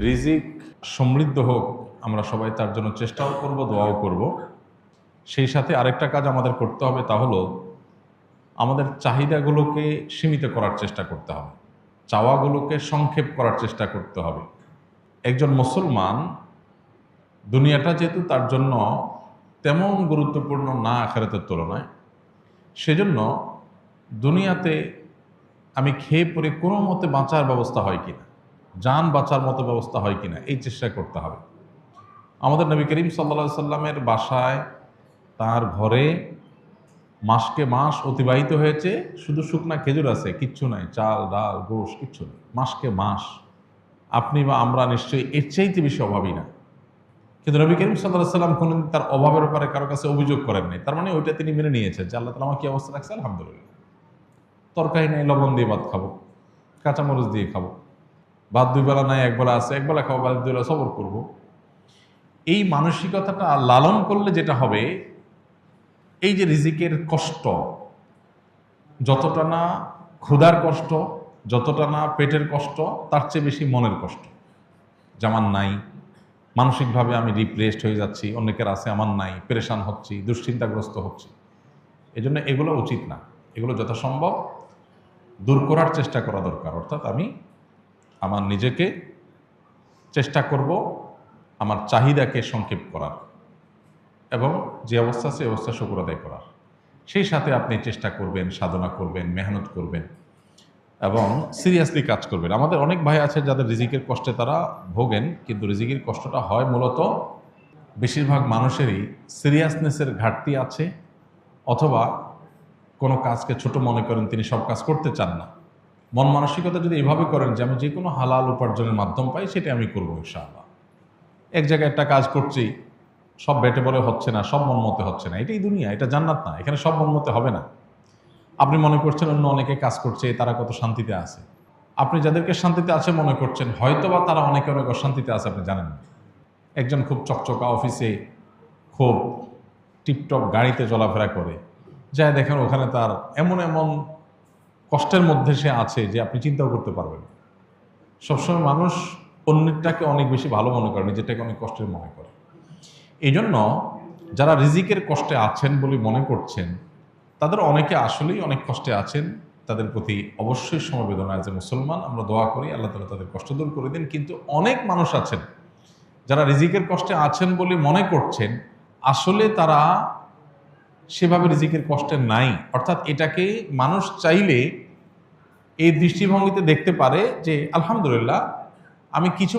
রিজিক সমৃদ্ধ হোক, আমরা সবাই তার জন্য চেষ্টাও করব, দোয়াও করব। সেই সাথে আরেকটা কাজ আমাদের করতে হবে, তা হলো আমাদের চাহিদাগুলোকে সীমিত করার চেষ্টা করতে হবে, চাওয়াগুলোকে সংক্ষেপ করার চেষ্টা করতে হবে। একজন মুসলমান দুনিয়াটা যেহেতু তার জন্য তেমন গুরুত্বপূর্ণ না আখিরাতের তুলনায়, সেজন্য দুনিয়াতে আমি খেয়ে পরে কোনো মতে বাঁচার ব্যবস্থা হয় কিনা, জান বাঁচার মতো ব্যবস্থা হয় কিনা, এই চেষ্টা করতে হবে। আমাদের নবী করিম সাল্লাল্লাহু আলাইহি সাল্লামের বাসায়, তার ঘরে মাসকে মাস অতিবাহিত হয়েছে, শুধু শুকনা খেজুর আছে, কিচ্ছু নাই, চাল ডাল গোশ কিচ্ছু নেই, মাসকে মাস। আপনি বা আমরা নিশ্চয়ই এর চাইতে বেশি অভাবী না। কিন্তু নবী করিম সাল্লাল্লাহু আলাইহি সাল্লাম কোনোদিন তার অভাবের ব্যাপারে কারো কাছে অভিযোগ করেন নাই। তার মানে ওইটা তিনি মেনে নিয়েছেন যে আল্লাহ তাআলা আমার কি অবস্থা রাখছে, আলহামদুলিল্লাহ। তরকারি নাই, লবণ দিয়ে ভাত খাবো, কাঁচামরিচ দিয়ে খাবো, ভাত দুই বেলা নাই, একবেলা আছে, একবেলা খাবো, ভাত দুই বেলা সবর করবো। এই মানসিকতাটা লালন করলে যেটা হবে, এই যে রিজিকের কষ্ট, যতটা না ক্ষুধার কষ্ট, যতটা না পেটের কষ্ট, তার চেয়ে বেশি মনের কষ্ট। যেমন নাই, মানসিকভাবে আমি ডিপ্রেসড হয়ে যাচ্ছি, অনেকের আছে আমার নাই, পেরেশান হচ্ছি, দুশ্চিন্তাগ্রস্ত হচ্ছি। এই জন্য এগুলো উচিত না, এগুলো যথাসম্ভব দূর করার চেষ্টা করা দরকার। অর্থাৎ আমি আমার নিজেকে চেষ্টা করব আমার চাহিদাকে সংক্ষেপ করার, এবং যে অবস্থা আছে অবস্থা শুকর আদায় করার। সেই সাথে আপনি চেষ্টা করবেন, সাধনা করবেন, মেহনত করবেন এবং সিরিয়াসলি কাজ করবেন। আমাদের অনেক ভাই আছে যাদের রিজিকের কষ্টে তারা ভোগেন, কিন্তু রিজিকের কষ্টটা হয় মূলত বেশিরভাগ মানুষেরই সিরিয়াসনেসের ঘাটতি আছে, অথবা কোনো কাজকে ছোট মনে করেন, তিনি সব কাজ করতে চান না। মন মানসিকতা যদি এভাবে করেন যে আমি যে কোনো হালাল উপার্জনের মাধ্যম পাই সেটা আমি করবো ইনশাআল্লাহ, এক জায়গায় একটা কাজ করছি, সব বেটে বলে হচ্ছে না, সব মন মতে হচ্ছে না, এটাই দুনিয়া, এটা জান্নাত না, এখানে সব মন মতে হবে না। আপনি মনে করছেন অন্য অনেকে কাজ করছে, তারা কত শান্তিতে আছে। আপনি যাদেরকে শান্তিতে আছে মনে করছেন, হয়তোবা তারা অনেকে অনেক অশান্তিতে আছে, আপনি জানেন না। একজন খুব চকচকা অফিসে, খুব টিপটপ গাড়িতে চলাফেরা করে, যায় দেখেন ওখানে তার এমন এমন কষ্টের মধ্যে সে আছে যে আপনি চিন্তাও করতে পারবেন না। সবসময় মানুষ অন্যটাকে অনেক বেশি ভালো মনে করে, নিজেরটাকে অনেক কষ্টের মনে করে। এই জন্য যারা রিজিকের কষ্টে আছেন বলে মনে করছেন, তাদের অনেকে আসলেই অনেক কষ্টে আছেন। তাদের প্রতি অবশ্যই সমবেদনা, যে মুসলমান আমরা দোয়া করি আল্লাহ তাআলা তাদের কষ্ট দূর করে দিন। কিন্তু অনেক মানুষ আছেন যারা রিজিকের কষ্টে আছেন বলে মনে করছেন, আসলে তারা সেভাবে রিজিকের কষ্টে নাই। অর্থাৎ এটাকে মানুষ চাইলে এই দৃষ্টিভঙ্গিতে দেখতে পারে যে আলহামদুলিল্লাহ আমি কিছু